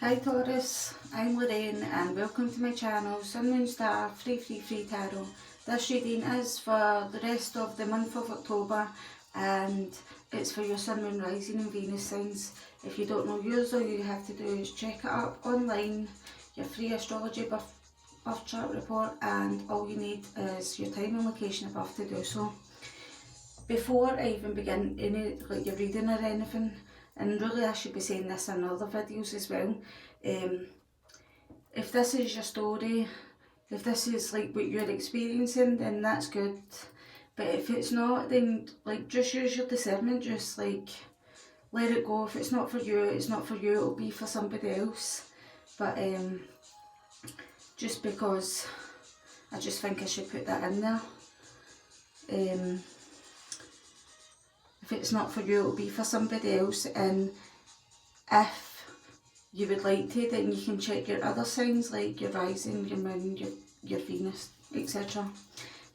Hi Taurus, I'm Lorraine and welcome to my channel Sun Moon Star Free Tarot. This reading is for the rest of the month of October and it's for your Sun, Moon, Rising and Venus signs. If you don't know yours, all you have to do is check it up online, your free astrology birth chart report, and all you need is your time and location above to do so. Before I even begin any your reading or anything, and really I should be saying this in other videos as well, if this is your story, if this is like what you're experiencing, then that's good. But if it's not, then like just use your discernment, just like let it go. If it's not for you, it's not for you, it'll be for somebody else. But just because I just think I should put that in there. If it's not for you, it'll be for somebody else, and if you would like to, then you can check your other signs like your rising, your moon, your Venus, etc.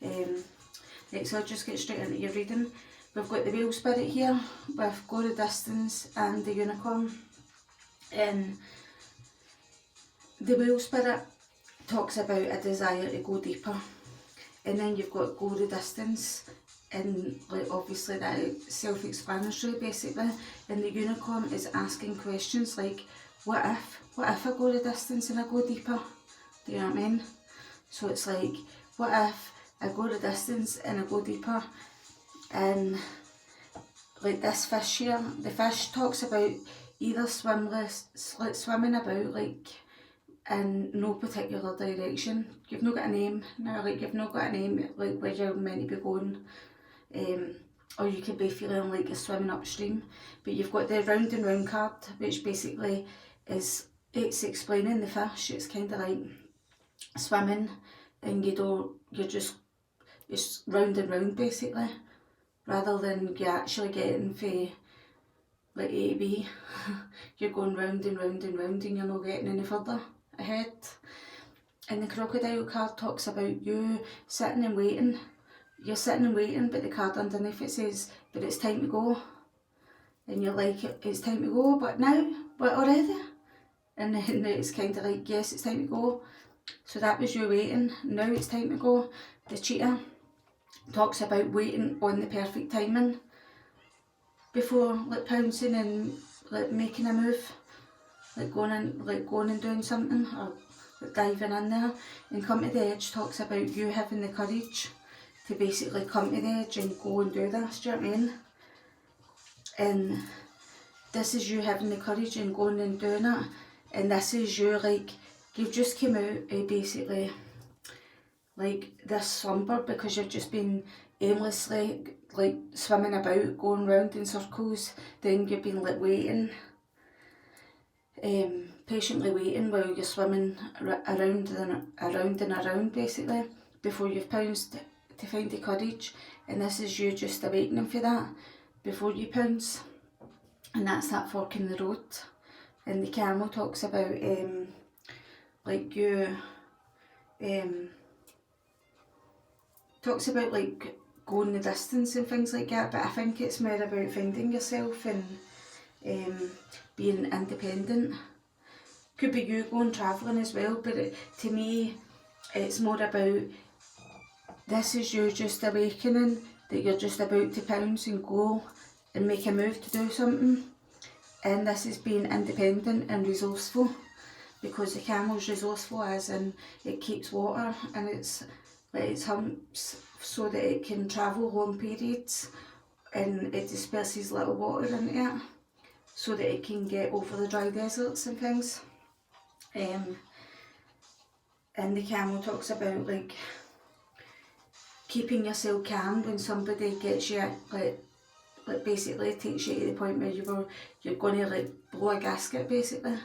Right, so I'll just get straight into your reading. We've got the whale spirit here with go the distance and the unicorn. And the whale spirit talks about a desire to go deeper, and then you've got go the distance. And like obviously that is self-explanatory basically, and the unicorn is asking questions like what if I go the distance and I go deeper, do you know what I mean? So it's like what if I go the distance and I go deeper, and like this fish here, the fish talks about either swimming about like in no particular direction. You've not got a name now, like you've not got a name like where you're meant to be going. Or you could be feeling like you're swimming upstream, but you've got the round and round card, which basically is, it's explaining the fish. It's kind of like swimming and you're just, it's round and round basically, rather than you actually getting from like A to B. You're going round and round and round and you're not getting any further ahead. And the crocodile card talks about you sitting and waiting. You're sitting and waiting, but the card underneath it says, but it's time to go. And you're like, it's time to go, but now? What, already? And then it's kind of like, yes, it's time to go. So that was you waiting, now it's time to go. The cheetah talks about waiting on the perfect timing before like pouncing and like making a move. Like going and doing something, or like diving in there. And come to the edge talks about you having the courage to basically come to the edge and go and do this, do you know what I mean? And this is you having the courage and going and doing it, and this is you like, you've just came out of basically like this slumber because you've just been aimlessly like swimming about, going round in circles, then you've been like waiting, patiently waiting while you're swimming around and around basically, before you've pounced to find the courage. And this is you just awakening for that before you pounce, and that's that fork in the road. And the camel talks about like you talks about like going the distance and things like that, but I think it's more about finding yourself and being independent. Could be you going travelling as well, but to me it's more about, this is you just awakening that you're just about to pounce and go and make a move to do something. And this is being independent and resourceful, because the camel's resourceful as in it keeps water and it's like its humps so that it can travel long periods, and it disperses little water into it so that it can get over the dry deserts and things. And the camel talks about like keeping yourself calm when somebody gets you like basically takes you to the point where you're going to like blow a gasket basically.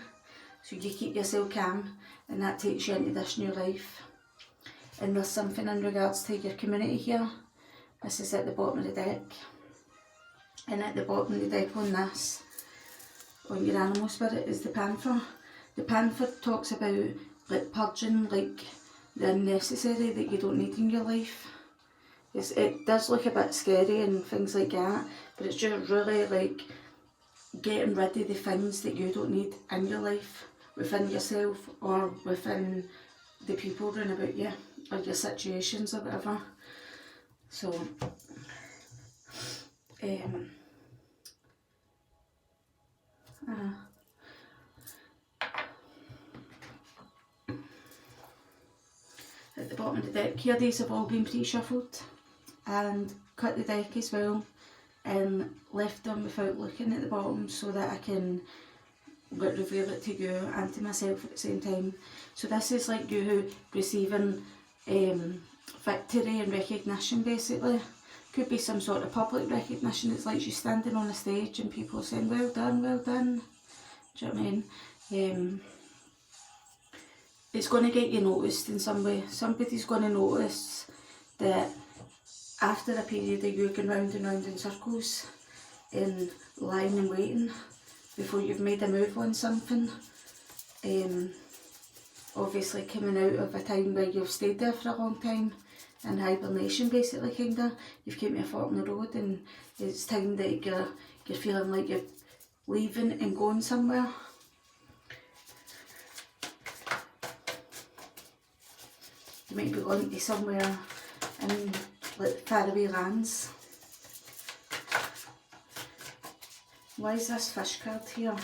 So you keep yourself calm, and that takes you into this new life. And there's something in regards to your community here. This is at the bottom of the deck, and at the bottom of the deck on this, on your animal spirit, is the panther. The panther talks about like purging like the unnecessary that you don't need in your life. It does look a bit scary and things like that, but it's just really like getting rid of the things that you don't need in your life, within yourself or within the people round about you or your situations or whatever. So at the bottom of the deck here, these have all been pre-shuffled and cut the deck as well and left them without looking at the bottom so that I can reveal it to you and to myself at the same time. So this is like you receiving victory and recognition basically. Could be some sort of public recognition. It's like you standing on a stage and people saying well done, well done. Do you know what I mean? It's going to get you noticed in some way. Somebody's going to notice that after a period of you going round and round in circles and lying and waiting before you've made a move on something, obviously coming out of a time where you've stayed there for a long time in hibernation basically, kinda, you've came to a fork in the road and it's time that you're feeling like you're leaving and going somewhere. You might be going to somewhere in like faraway lands. Why is this fish card here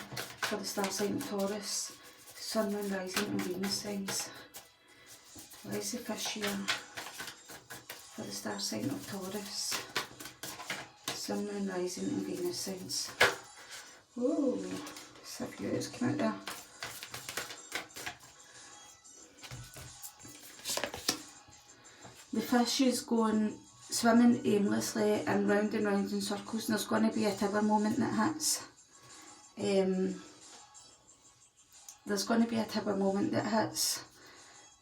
for the star sign of Taurus, Sun, Moon, Rising and Venus signs? Why is the fish here for the star sign of Taurus, Sun, Moon, Rising and Venus signs? Ooh, it's a few that's come out there. The fish is going swimming aimlessly and round in circles, and there's going to be a tower moment that hits. There's going to be a tower moment that hits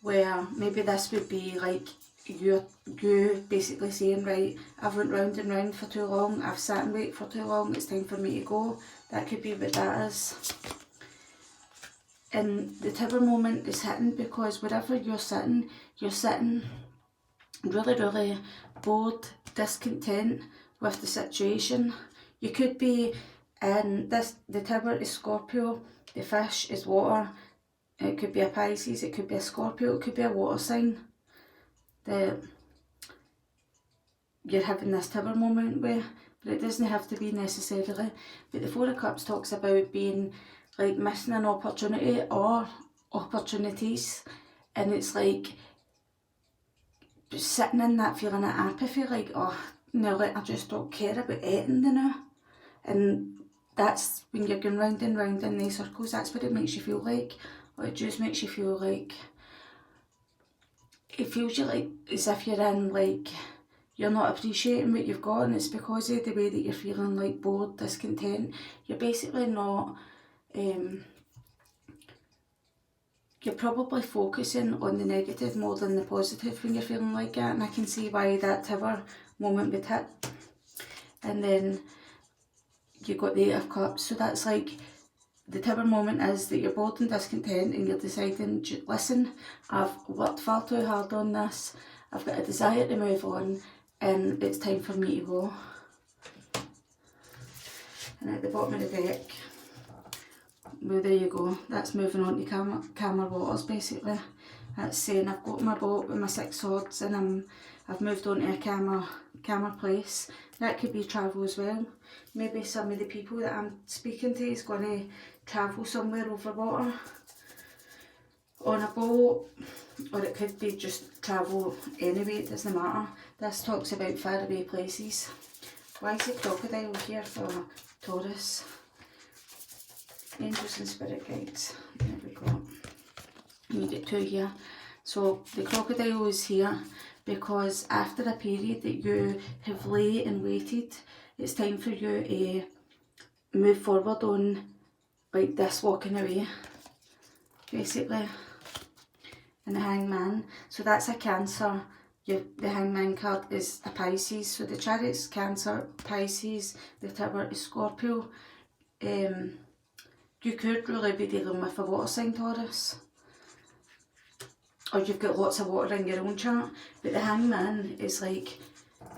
where maybe this would be like you basically saying, right, I've went round and round for too long, I've sat and waited for too long, it's time for me to go. That could be what that is. And the tower moment is hitting because wherever you're sitting really bored, discontent with the situation. You could be in this, the tower is Scorpio, the fish is water, it could be a Pisces, it could be a Scorpio, it could be a water sign that you're having this tower moment with, but it doesn't have to be necessarily. But the Four of Cups talks about being like missing an opportunity or opportunities, and it's like sitting in that feeling of apathy, like, oh no, like I just don't care about anything now. And that's when you're going round and round in these circles, that's what it makes you feel like. Or it just makes you feel like, it feels you like as if you're in, like, you're not appreciating what you've got, and it's because of the way that you're feeling, like bored, discontent. You're basically not, you're probably focusing on the negative more than the positive when you're feeling like that, and I can see why that tower moment would hit. And then you got the Eight of Cups, so that's like, the tower moment is that you're bored and discontent and you're deciding, listen, I've worked far too hard on this, I've got a desire to move on, and it's time for me to go. And at the bottom of the deck, well, there you go, that's moving on to calmer waters basically. That's saying I've got my boat with my 6 swords and I've moved on to a calmer place. That could be travel as well. Maybe some of the people that I'm speaking to is going to travel somewhere over water on a boat, or it could be just travel anyway, it doesn't matter. This talks about faraway places. Why is the crocodile here for Taurus? Angels and spirit guides. There we go. You get 2 here. So the crocodile is here because after a period that you have lay and waited, it's time for you to move forward on, like this walking away, basically. And the Hangman, so that's a Cancer. The Hangman card is a Pisces, so the Chariot's Cancer, Pisces, the Tower is Scorpio. You could really be dealing with a water sign, Taurus, or you've got lots of water in your own chart, but the Hangman is like,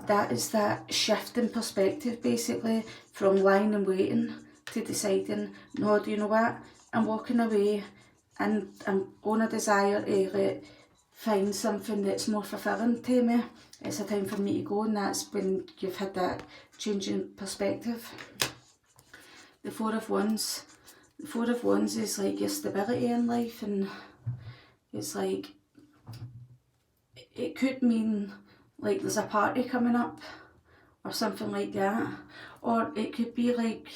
that is that shift in perspective basically, from lying and waiting to deciding, no, do you know what, I'm walking away and I'm on a desire to like, find something that's more fulfilling to me. It's a time for me to go, and that's when you've had that change in perspective. The Four of Wands. The Four of Wands is like your stability in life, and it's like, it could mean like there's a party coming up or something like that, or it could be like,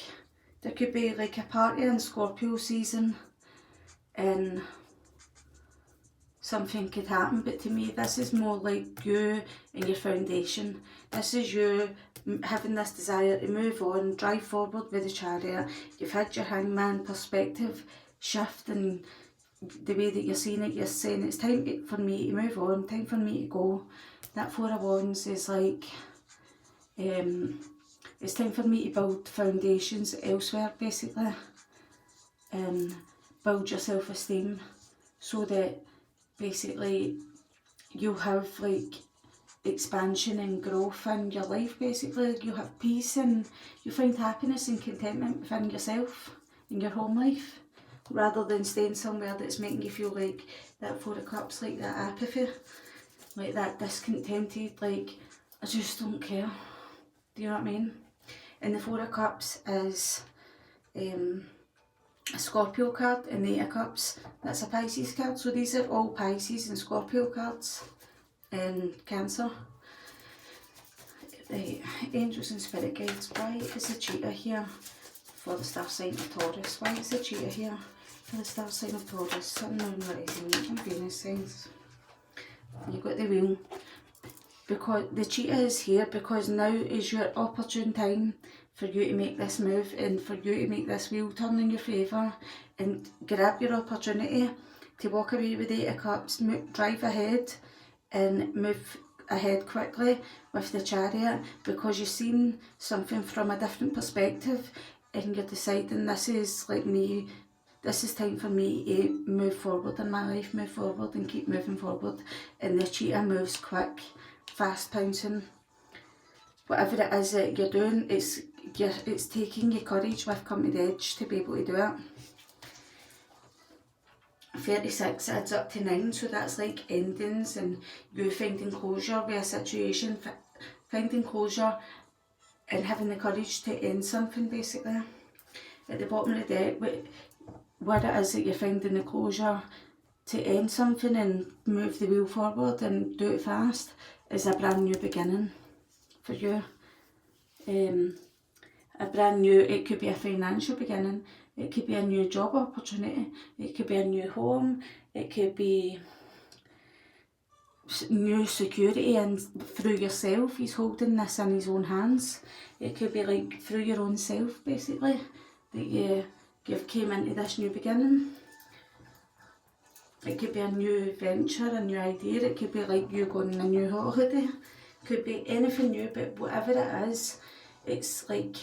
there could be like a party in Scorpio season and something could happen, but to me this is more like you and your foundation. This is you having this desire to move on, drive forward with the Chariot. You've had your Hangman perspective shift, and the way that you're seeing it, you're saying it's time for me to move on, time for me to go. That Four of Wands is like, it's time for me to build foundations elsewhere, basically, and build your self-esteem so that basically you'll have like expansion and growth in your life. Basically you'll have peace and you find happiness and contentment within yourself in your home life, rather than staying somewhere that's making you feel like that Four of Cups, like that apathy, like that discontented, like I just don't care. Do you know what I mean? And the Four of Cups is a Scorpio card, and the Eight of Cups, that's a Pisces card. So these are all Pisces and Scorpio cards and Cancer. Right, angels and spirit guides. Why is the cheetah here for the star sign of Taurus? Why is the cheetah here for the star sign of Taurus? Sun, Moon, Rising, and Venus signs. You've got the wheel. Because the cheetah is here because now is your opportune time for you to make this move and for you to make this wheel turn in your favour and grab your opportunity to walk away with the Eight of Cups, drive ahead and move ahead quickly with the Chariot, because you've seen something from a different perspective and you're deciding this is like me, this is time for me to move forward in my life, move forward and keep moving forward. And the cheetah moves quick, fast pouncing. Whatever it is that you're doing, it's taking your courage with come to the edge to be able to do it. 36 adds up to 9, so that's like endings and you finding closure with a situation, finding closure and having the courage to end something, basically. At the bottom of the deck, what it is that you're finding the closure to end something and move the wheel forward and do it fast, is a brand new beginning for you. A brand new, it could be a financial beginning, it could be a new job opportunity, it could be a new home, it could be new security and through yourself. He's holding this in his own hands. It could be like through your own self, basically, that you've came into this new beginning. It could be a new venture, a new idea, it could be like you going on a new holiday, it could be anything new, but whatever it is, it's like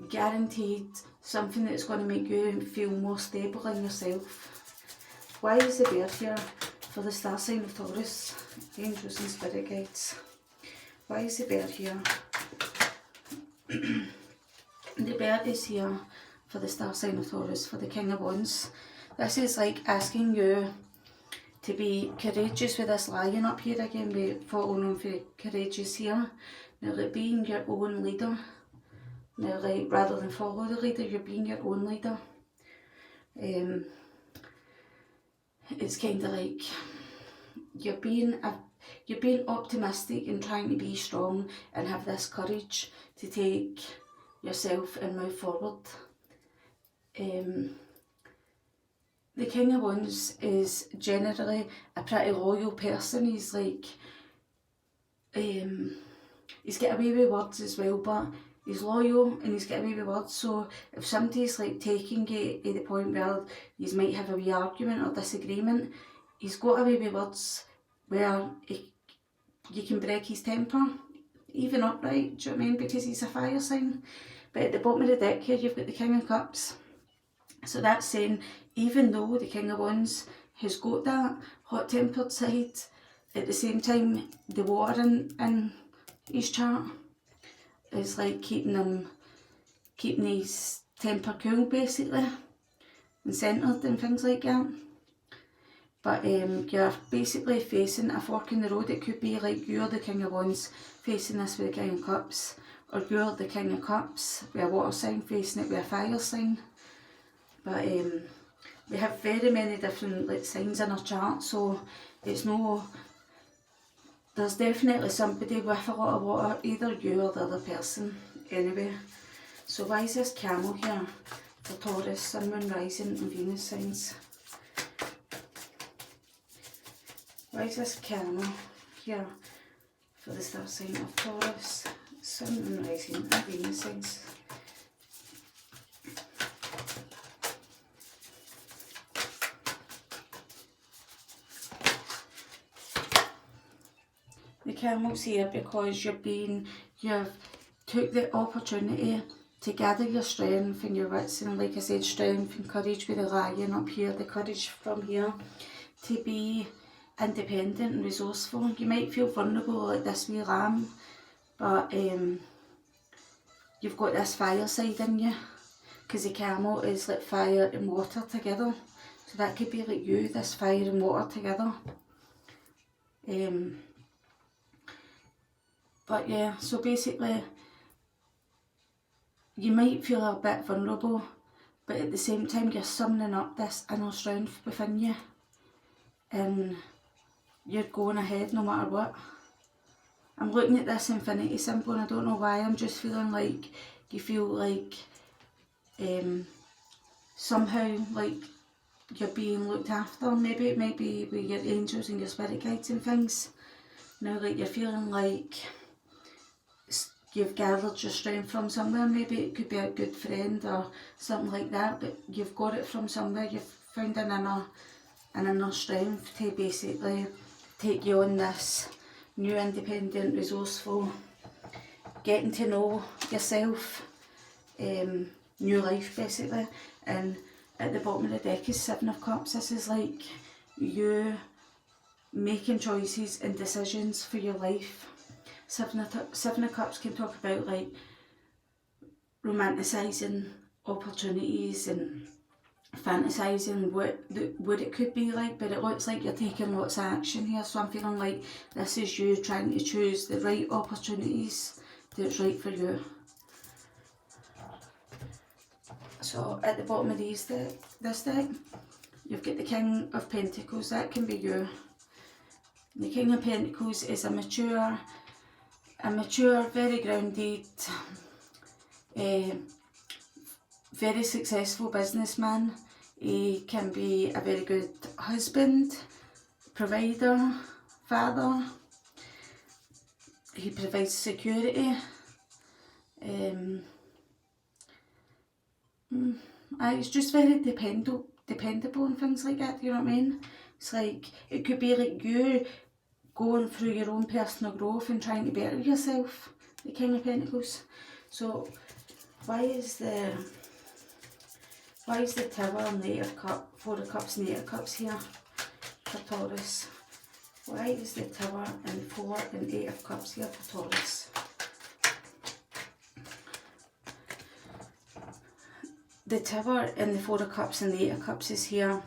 guaranteed something that's going to make you feel more stable in yourself. Why is the bear here for the star sign of Taurus? Angels and spirit guides. Why is the bear here? The bear is here for the star sign of Taurus, for the King of Wands. This is like asking you to be courageous with this lion up here again, with following on for courageous here. Now like being your own leader. Now like rather than follow the leader, you're being your own leader. It's kind of like you're being optimistic and trying to be strong and have this courage to take yourself and move forward. The King of Wands is generally a pretty loyal person. He's like, he's got away with words as well, but he's loyal and he's got away with words. So if somebody's like taking it to the point where you might have a wee argument or disagreement, he's got away with words where you can break his temper, even upright, do you know what I mean? Because he's a fire sign. But at the bottom of the deck here, you've got the King of Cups. So that's saying, even though the King of Wands has got that hot-tempered side, at the same time, the water in his chart is like keeping his temper cool, basically, and centred and things like that. But you're basically facing a fork in the road. It could be like you're the King of Wands facing this with the King of Cups, or you're the King of Cups with a water sign facing it with a fire sign. But we have very many different like signs in our chart, so it's no, there's definitely somebody with a lot of water, either you or the other person anyway. So why is this camel here for Taurus, Sun, Moon, Rising and Venus signs? Why is this camel here for the star sign of Taurus, Sun, Moon, Rising and Venus signs? The camel's here because you've took the opportunity to gather your strength and your wits, and like I said, strength and courage with the lion up here, the courage from here, to be independent and resourceful. You might feel vulnerable like this wee lamb, but you've got this fire side in you, because the camel is like fire and water together. So that could be like you, this fire and water together. But yeah, so basically, you might feel a bit vulnerable, but at the same time you're summoning up this inner strength within you, and you're going ahead no matter what. I'm looking at this infinity symbol and I don't know why, I'm just feeling like you feel like somehow like you're being looked after. Maybe it might be with your angels and your spirit guides and things. Now like you're feeling like you've gathered your strength from somewhere. Maybe it could be a good friend or something like that, but you've got it from somewhere. You've found an inner strength to basically take you on this new independent, resourceful, getting to know yourself, new life basically. And at the bottom of the deck is Seven of Cups. This is like you making choices and decisions for your life. Seven of Cups can talk about like romanticising opportunities and fantasising what it could be like, but it looks like you're taking lots of action here. So I'm feeling like this is you trying to choose the right opportunities that's right for you. So at the bottom of this deck, you've got the King of Pentacles. That can be you. The King of Pentacles is a mature, very grounded, very successful businessman. He can be a very good husband, provider, father. He provides security. It's just very dependable and things like that, you know what I mean? It's like, it could be like you going through your own personal growth and trying to better yourself, the King of Pentacles. So why is the Tower and the Eight of Cups, Four of Cups and Eight of Cups here for Taurus? Why is the Tower and Four and Eight of Cups here for Taurus? The Tower and the Four of Cups and the Eight of Cups is here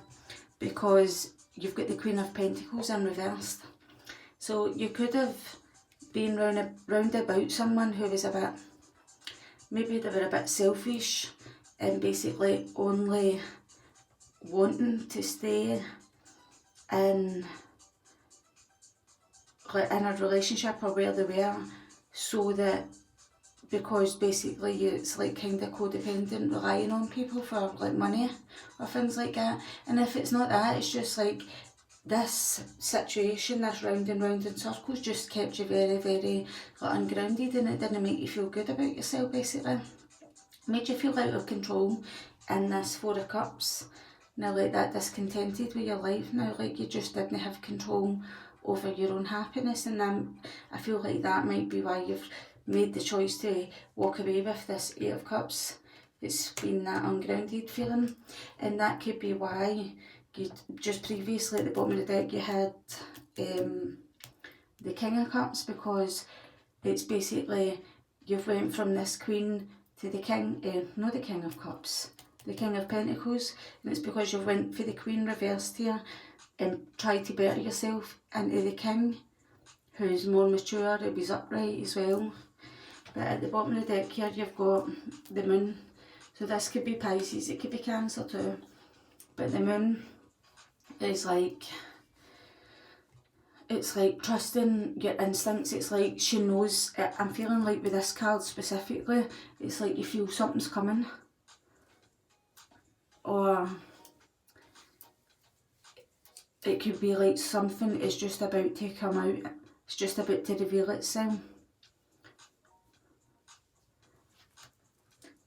because you've got the Queen of Pentacles in reversed. So you could have been round about someone who was a bit, maybe they were a bit selfish and basically only wanting to stay in a relationship or where they were, so that, because basically it's like kind of codependent, relying on people for like money or things like that. And if it's not that, it's just like this situation, this round and round in circles, just kept you very, very like ungrounded, and it didn't make you feel good about yourself basically. Made you feel out of control in this Four of Cups. Now like that, discontented with your life now, like you just didn't have control over your own happiness, and then I feel like that might be why you've made the choice to walk away with this Eight of Cups. It's been that ungrounded feeling, and that could be why you just previously at the bottom of the deck you had the King of Cups, because it's basically you've went from this Queen to the King, not the King of Cups, the King of Pentacles, and it's because you went for the Queen reversed here and tried to better yourself into the King, who's more mature, who was upright as well. But at the bottom of the deck here you've got the Moon, so this could be Pisces, it could be Cancer too, but the Moon is like, it's like trusting your instincts. It's like she knows, I'm feeling like with this card specifically, it's like you feel something's coming, or it could be like something is just about to come out, it's just about to reveal itself.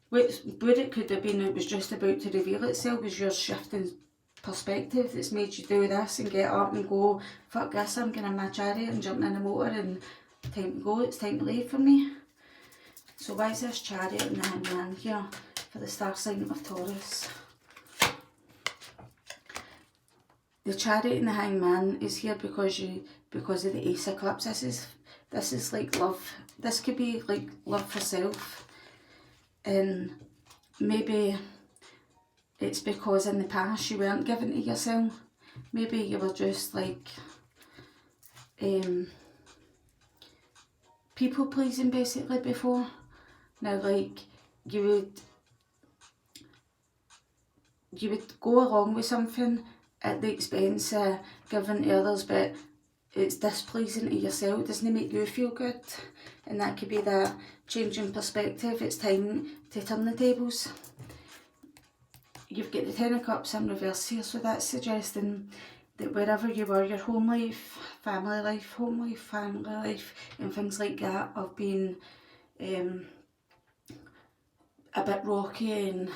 What it could have been, it was just about to reveal itself, was your shifting perspective that's made you do this and get up and go, fuck this, I'm getting in my chariot and jumping in the motor and time to go, it's time to leave for me. So why is this Chariot and the Hangman here for the star sign of Taurus? The Chariot and the Hangman is here because of the Ace of Cups. This is like love. This could be like love for self. And maybe it's because in the past you weren't given to yourself. Maybe you were just like people pleasing basically before. Now like you would go along with something at the expense of giving to others, but it's displeasing to yourself, it doesn't make you feel good, and that could be that change in perspective. It's time to turn the tables. You've got the Ten of Cups in reverse here, so that's suggesting that wherever you were, your home life, family life, and things like that have been a bit rocky, and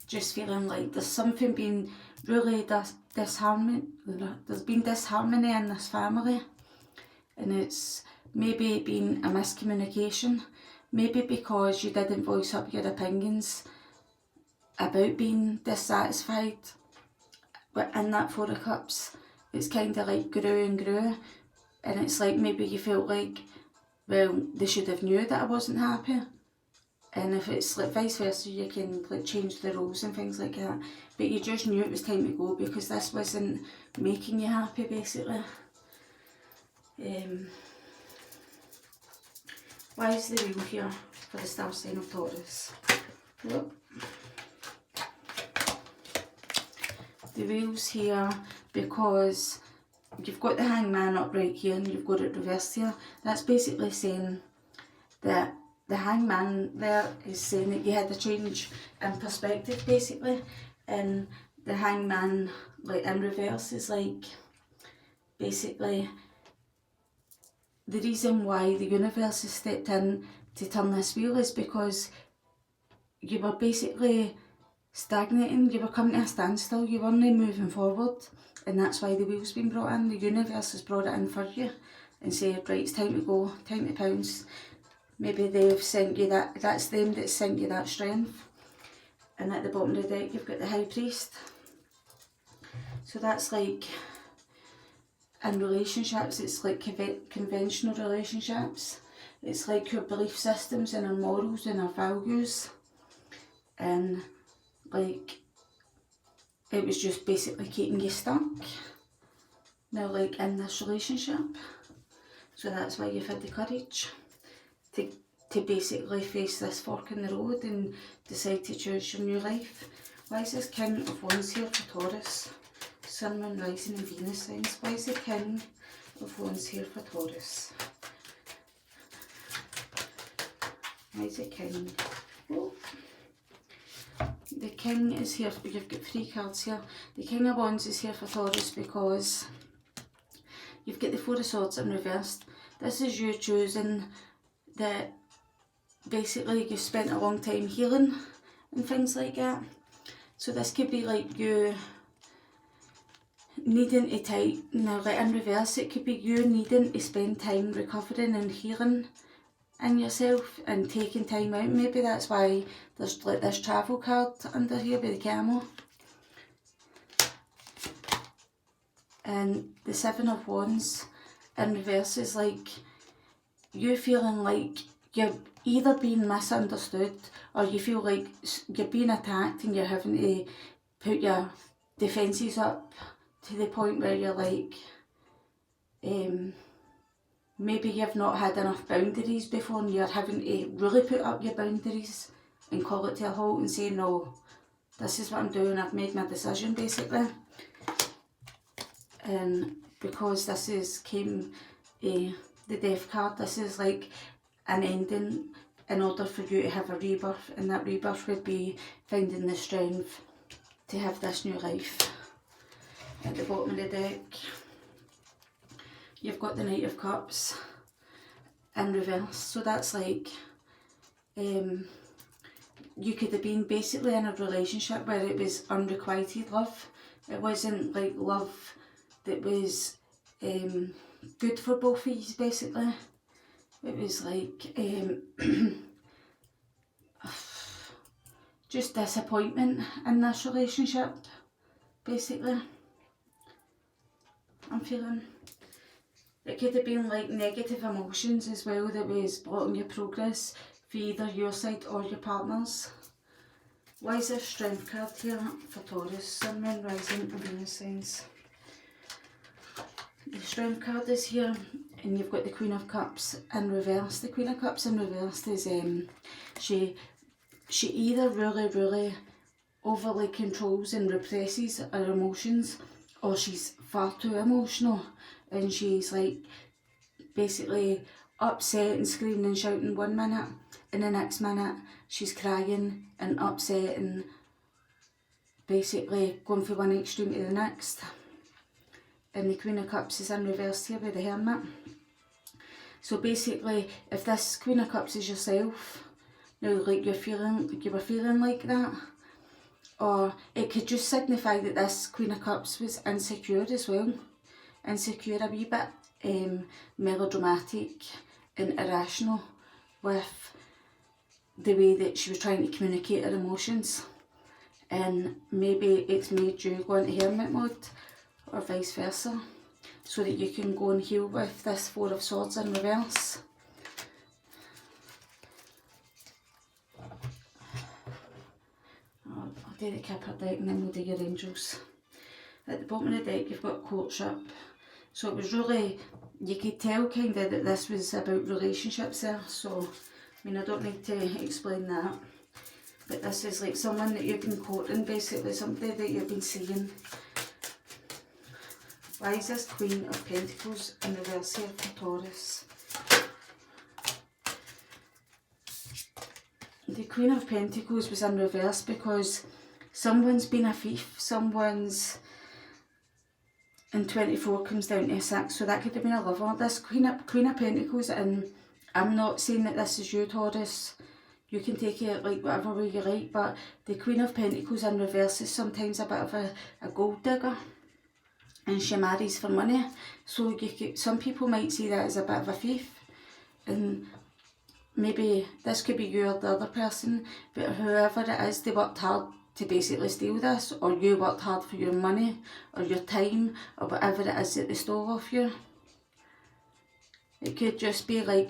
just feeling like there's something being really disharmony. There's been disharmony in this family, and it's maybe been a miscommunication, maybe because you didn't voice up your opinions about being dissatisfied. But in that Four of Cups, it's kind of like grew and grew, and it's like maybe you felt like, well, they should have knew that I wasn't happy. And if it's like vice versa, you can like change the roles and things like that. But you just knew it was time to go because this wasn't making you happy, basically. Why is the wheel here for the star sign of Taurus? Look. The wheel's here because you've got the Hangman up right here and you've got it reversed here. That's basically saying that the Hangman there is saying that you had a change in perspective, basically, and the Hangman, like in reverse, is like basically the reason why the universe has stepped in to turn this wheel is because you were basically stagnating, you were coming to a standstill, you weren't moving forward, and that's why the wheel's been brought in. The universe has brought it in for you and said, right, it's time to go, time to pounce. Maybe they've sent you that, that's them that sent you that strength. And at the bottom of the deck you've got the High Priest. So that's like, in relationships, it's like conventional relationships. It's like your belief systems and our morals and our values. And like, it was just basically keeping you stuck. Now like in this relationship. So that's why you've had the courage to basically face this fork in the road and decide to choose your new life. Why is this King of Wands here for Taurus? Sun, Moon, Rising and Venus signs. Why is the King of Wands here for Taurus? Why is the King? Oh. The King is here, you've got 3 cards here. The King of Wands is here for Taurus because you've got the Four of Swords in reversed. This is you choosing that basically you spent a long time healing and things like that. So this could be like you needing to time, now like in reverse, it could be you needing to spend time recovering and healing in yourself and taking time out. Maybe that's why there's like this travel card under here with the camel. And the Seven of Wands in reverse is like you feeling like you're either being misunderstood or you feel like you're being attacked and you're having to put your defences up to the point where you're like, maybe you've not had enough boundaries before and you're having to really put up your boundaries and call it to a halt and say, no, this is what I'm doing, I've made my decision basically. And because this is the death card, this is like an ending in order for you to have a rebirth, and that rebirth would be finding the strength to have this new life. At the bottom of the deck, you've got the Knight of Cups in reverse, so that's like, you could have been basically in a relationship where it was unrequited love. It wasn't like love that was good for both of you basically. It was like just disappointment in this relationship basically, I'm feeling. It could have been like negative emotions as well that was blocking your progress for either your side or your partner's. Why is there Strength card here for Taurus, Sun, Moon, Rising and Venus signs? The Strength card is here and you've got the Queen of Cups in reverse. The Queen of Cups in reverse is she either really overly controls and represses her emotions, or she's far too emotional and she's like basically upset and screaming and shouting 1 minute, and the next minute she's crying and upset and basically going from one extreme to the next. And the Queen of Cups is in reverse here with the Hermit. So basically, if this Queen of Cups is yourself, now like you were feeling like that, or it could just signify that this Queen of Cups was insecure as well. Insecure, a wee bit melodramatic and irrational with the way that she was trying to communicate her emotions, and maybe it's made you go into hermit mode or vice versa, so that you can go and heal with this Four of Swords in reverse. I'll do the Kipper deck and then we'll do your angels. At the bottom of the deck you've got courtship. So it was really, you could tell kind of that this was about relationships there. So, I mean, I don't need to explain that. But this is like someone that you've been courting, basically, somebody that you've been seeing. Why is this Queen of Pentacles in reverse here for Taurus? The Queen of Pentacles was in reverse because someone's been a thief, someone's, and 24 comes down to 6, so that could have been a lover. This Queen of Pentacles, and I'm not saying that this is you, Taurus, you can take it like whatever way you like, but the Queen of Pentacles in reverse is sometimes a bit of a gold digger, and she marries for money. So you could, some people might see that as a bit of a thief, and maybe this could be you or the other person, but whoever it is, they worked hard to basically steal this, or you worked hard for your money or your time or whatever it is that they stole off you. It could just be like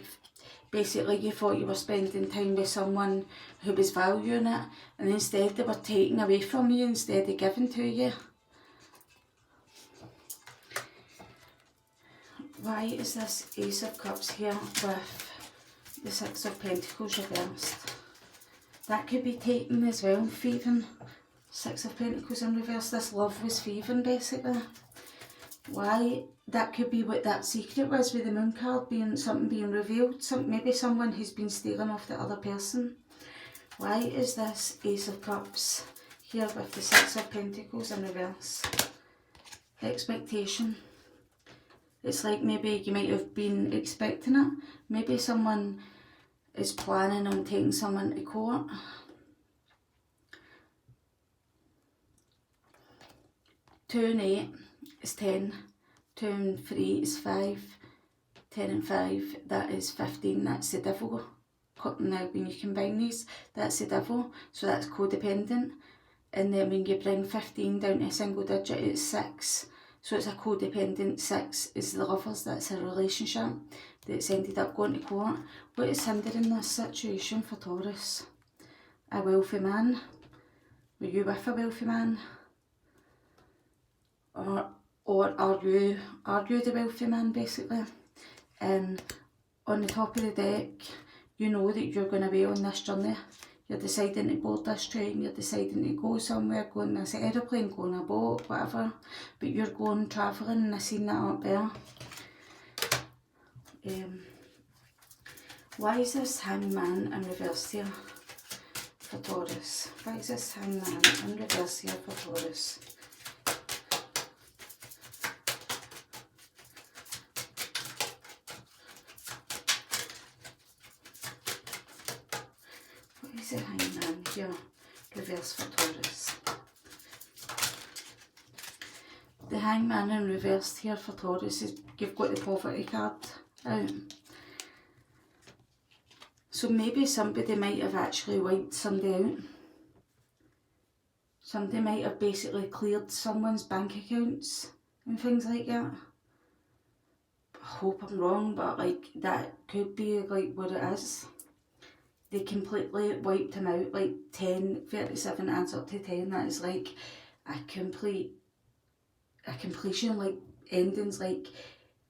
basically you thought you were spending time with someone who was valuing it, and instead they were taking away from you instead of giving to you. Why is this Ace of Cups here with the Six of Pentacles reversed? That could be taken as well, thieving. Six of Pentacles in reverse, this love was thieving basically. Why? That could be what that secret was with the Moon card, being something being revealed. Maybe someone who's been stealing off the other person. Why is this Ace of Cups here with the Six of Pentacles in reverse? Expectation. It's like maybe you might have been expecting it. Maybe someone is planning on taking someone to court. Two and 8 is 10. 2 and 3 is 5. 10 and 5, that is 15. That's the devil. Now when you combine these, that's the devil. So that's codependent. And then when you bring 15 down to a single digit, it's 6. So it's a codependent. 6 is the lovers, that's a relationship that's ended up going to court. What is hindering this situation for Taurus? A wealthy man. Were you with a wealthy man? Or are you the wealthy man, basically? And on the top of the deck, you know that you're going to be on this journey. You're deciding to board this train, you're deciding to go somewhere, go on this aeroplane, go on a boat, whatever. But you're going travelling, and I seen that up there. Why is this hangman in reverse here for Taurus? Why is this hangman in reverse here for Taurus? What is the hangman here, reverse for Taurus? The hangman in reverse here for Taurus is, you've got the poverty card out. So maybe somebody might have actually wiped somebody out. Somebody might have basically cleared someone's bank accounts and things like that. I hope I'm wrong, but like that could be like what it is. They completely wiped him out, like 37 adds up to 10. That is like a completion, like endings, like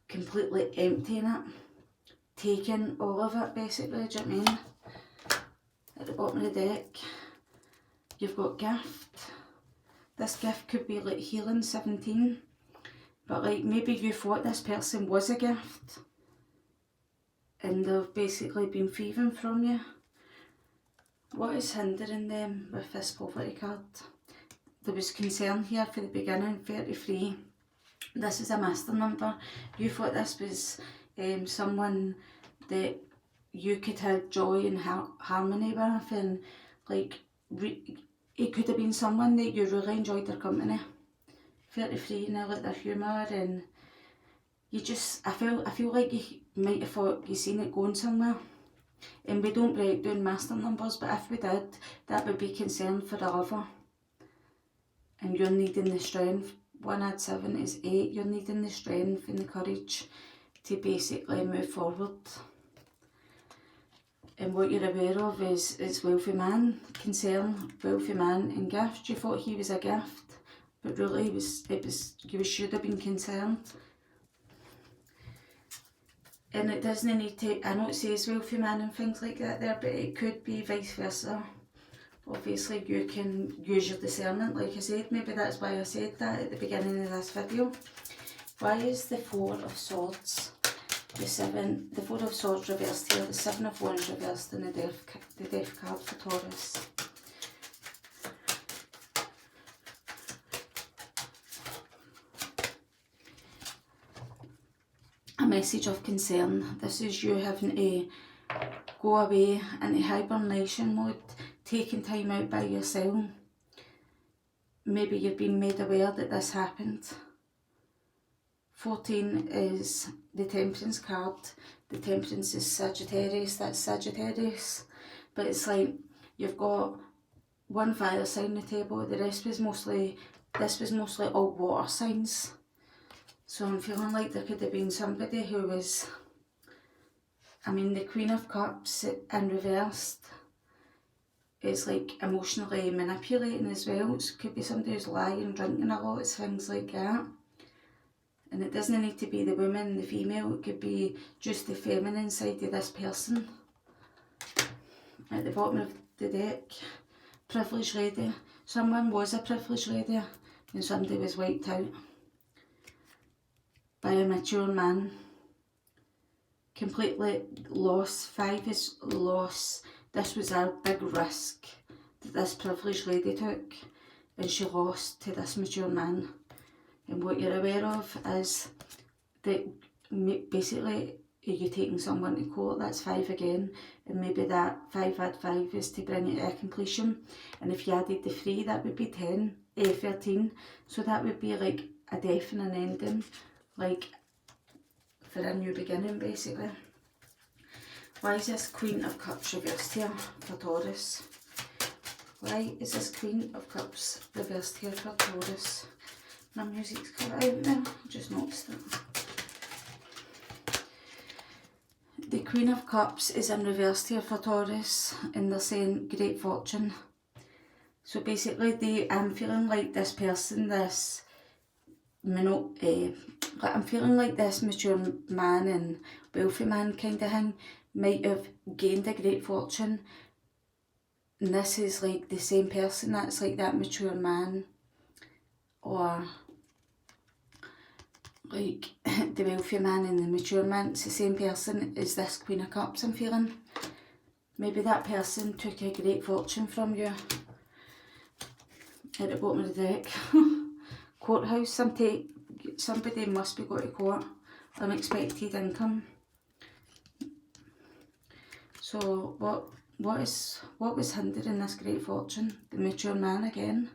completely emptying it. Taking all of it, basically, do you know what I mean? At the bottom of the deck, you've got gift. This gift could be like healing 17, but like maybe you thought this person was a gift and they've basically been thieving from you. What is hindering them with this poverty card? There was concern here for the beginning, 33. This is a master number. You thought this was someone that you could have joy and harmony with, and like it could have been someone that you really enjoyed their company. 33, and I like their humour, and you just, I feel like you might have thought you seen it going somewhere. And we don't break down master numbers, but if we did, that would be concern for the lover. And you're needing the strength. 1 add 7 is 8. You're needing the strength and the courage to basically move forward. And what you're aware of is wealthy man, concern, wealthy man and gift. You thought he was a gift, but really you should have been concerned. And it doesn't need to, I know it says wealthy man and things like that there, but it could be vice versa. Obviously you can use your discernment, like I said. Maybe that's why I said that at the beginning of this video. Why is the 4 of Swords, the 4 of Swords reversed here, the 7 of Wands reversed, and the Death card for Taurus? A message of concern. This is you having to go away into hibernation mode, taking time out by yourself. Maybe you've been made aware that this happened. 14 is the Temperance card. The Temperance is Sagittarius, that's Sagittarius. But it's like you've got one fire sign on the table, the rest was mostly, this was mostly all water signs. So I'm feeling like there could have been somebody who was, I mean, the Queen of Cups in reversed is like emotionally manipulating as well. It could be somebody who's lying, drinking a lot, things like that. And it doesn't need to be the woman, the female, it could be just the feminine side of this person. At the bottom of the deck, privileged lady. Someone was a privileged lady and somebody was wiped out by a mature man. Completely lost. 5 is loss. This was a big risk that this privileged lady took, and she lost to this mature man. And what you're aware of is that basically you're taking someone to court. That's 5 again, and maybe that 5 add 5 is to bring it to a completion. And if you added the 3, that would be 13. So that would be like a death and an ending, like for a new beginning basically. Why is this Queen of Cups reversed here for Taurus? Why is this Queen of Cups reversed here for Taurus? My music's cut out there, I just noticed it. The Queen of Cups is in reverse here for Taurus, and they're saying great fortune. So basically, I'm feeling like this person, I'm feeling like this mature man and wealthy man kind of thing might have gained a great fortune, and this is like the same person that's like that mature man, or like the wealthy man and the mature man, it's the same person as this Queen of Cups I'm feeling. Maybe that person took a great fortune from you. At the bottom of the deck. Courthouse, somebody must be going to court. Unexpected income. So what was hindering this great fortune? The mature man again.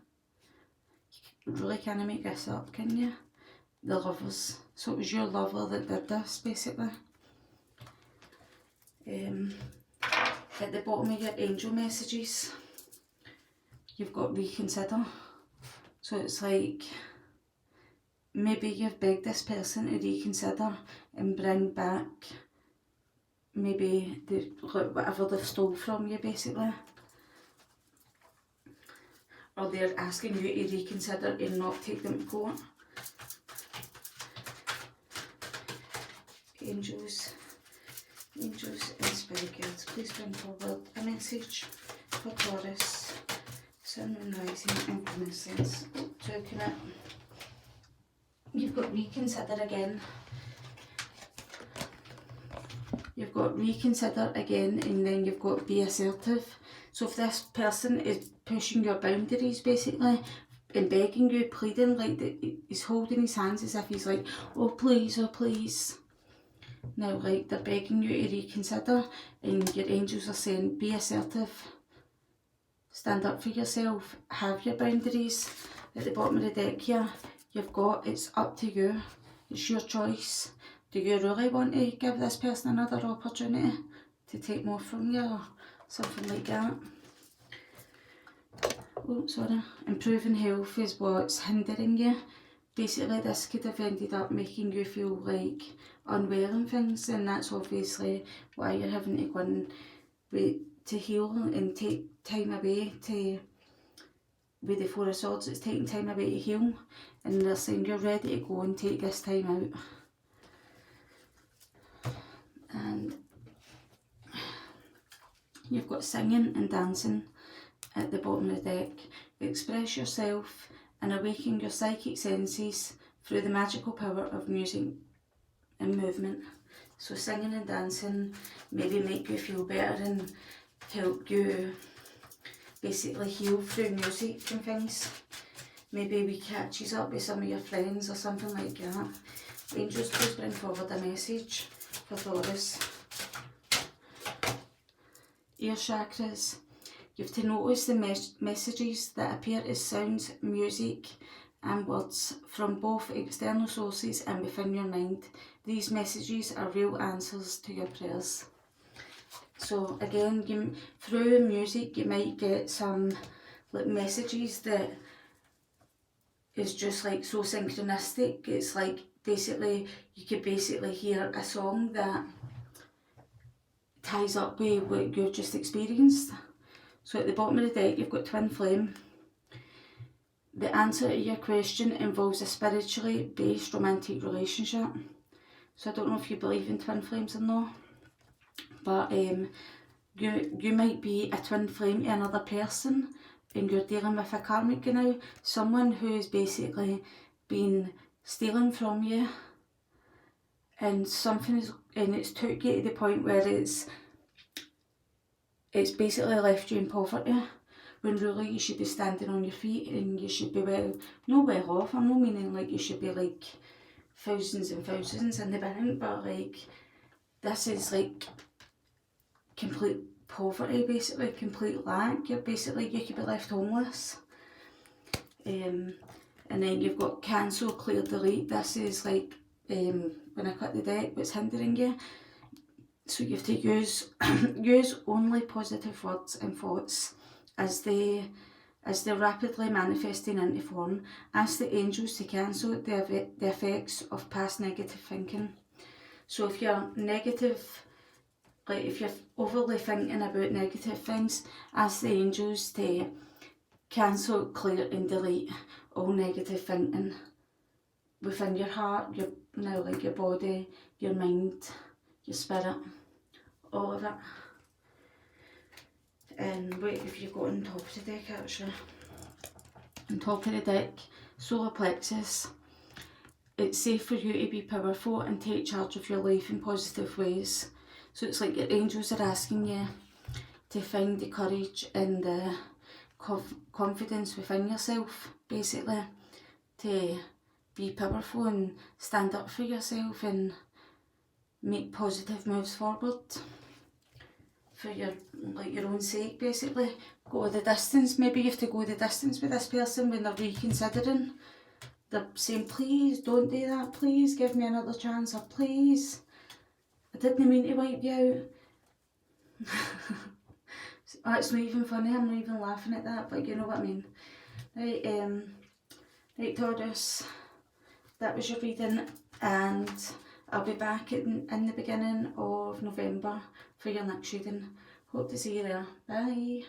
You really can't make this up, can you? The Lovers. So it was your lover that did this, basically. At the bottom of your angel messages, you've got reconsider. So it's like, maybe you've begged this person to reconsider and bring back maybe whatever they've stole from you, basically. Or they're asking you to reconsider and not take them to court. Angels and spirit guides, please bring forward a message for Taurus, Sun and Rising and Renaissance. Talking it. You've got reconsider again. You've got reconsider again, and then you've got be assertive. So if this person is pushing your boundaries, basically, and begging you, pleading, like he's holding his hands as if he's like, oh please, oh please. Now, like, they're begging you to reconsider, and your angels are saying, be assertive, stand up for yourself, have your boundaries. At the bottom of the deck here, you've got, it's up to you, it's your choice. Do you really want to give this person another opportunity to take more from you, or something like that? Oh, sorry. Improving health is what's hindering you. Basically, this could have ended up making you feel like unwell and things, and that's obviously why you're having to go and wait to heal and take time away with the Four of Swords. It's taking time away to heal, and they're saying you're ready to go and take this time out. And you've got singing and dancing at the bottom of the deck. Express yourself and awaken your psychic senses through the magical power of music and movement. So singing and dancing maybe make you feel better and help you basically heal through music and things. Maybe we catches up with some of your friends or something like that. Angels, please bring forward a message for Taurus. Ear chakras. You have to notice the messages that appear as sounds, music and words from both external sources and within your mind. These messages are real answers to your prayers. So again, through music you might get some like messages that is just like so synchronistic. It's like basically, you could basically hear a song that ties up with what you've just experienced. So at the bottom of the deck you've got Twin Flame. The answer to your question involves a spiritually based romantic relationship. So I don't know if you believe in twin flames or not, but you might be a twin flame to another person, and you're dealing with a karmic now, someone who has basically been stealing from you, and it's took you to the point where it's basically left you in poverty, when really you should be standing on your feet and you should be not well off. I'm not meaning like you should be like thousands and thousands in the bank, but like this is like complete poverty, basically, complete lack. You could be left homeless. And then you've got cancel, clear, delete. This is like when I cut the deck, what's hindering you. So you have to use only positive words and thoughts as they as they're rapidly manifesting into form. Ask the angels to cancel the effects of past negative thinking. So if you're negative, like if you're overly thinking about negative things, ask the angels to cancel, clear and delete all negative thinking within your heart, your body, your mind, your spirit, all of it. And wait, if you got on top of the deck actually. On top of the deck, solar plexus. It's safe for you to be powerful and take charge of your life in positive ways. So it's like your angels are asking you to find the courage and the confidence within yourself, basically, to be powerful and stand up for yourself and make positive moves forward for your own sake, basically. Go the distance. Maybe you have to go the distance with this person when they're reconsidering. They're saying, please don't do that, please give me another chance, or please, I didn't mean to wipe you out. It's not even funny, I'm not even laughing at that, but you know what I mean. Right, Taurus, that was your reading, and I'll be back in the beginning of November for your next reading. Hope to see you there. Bye.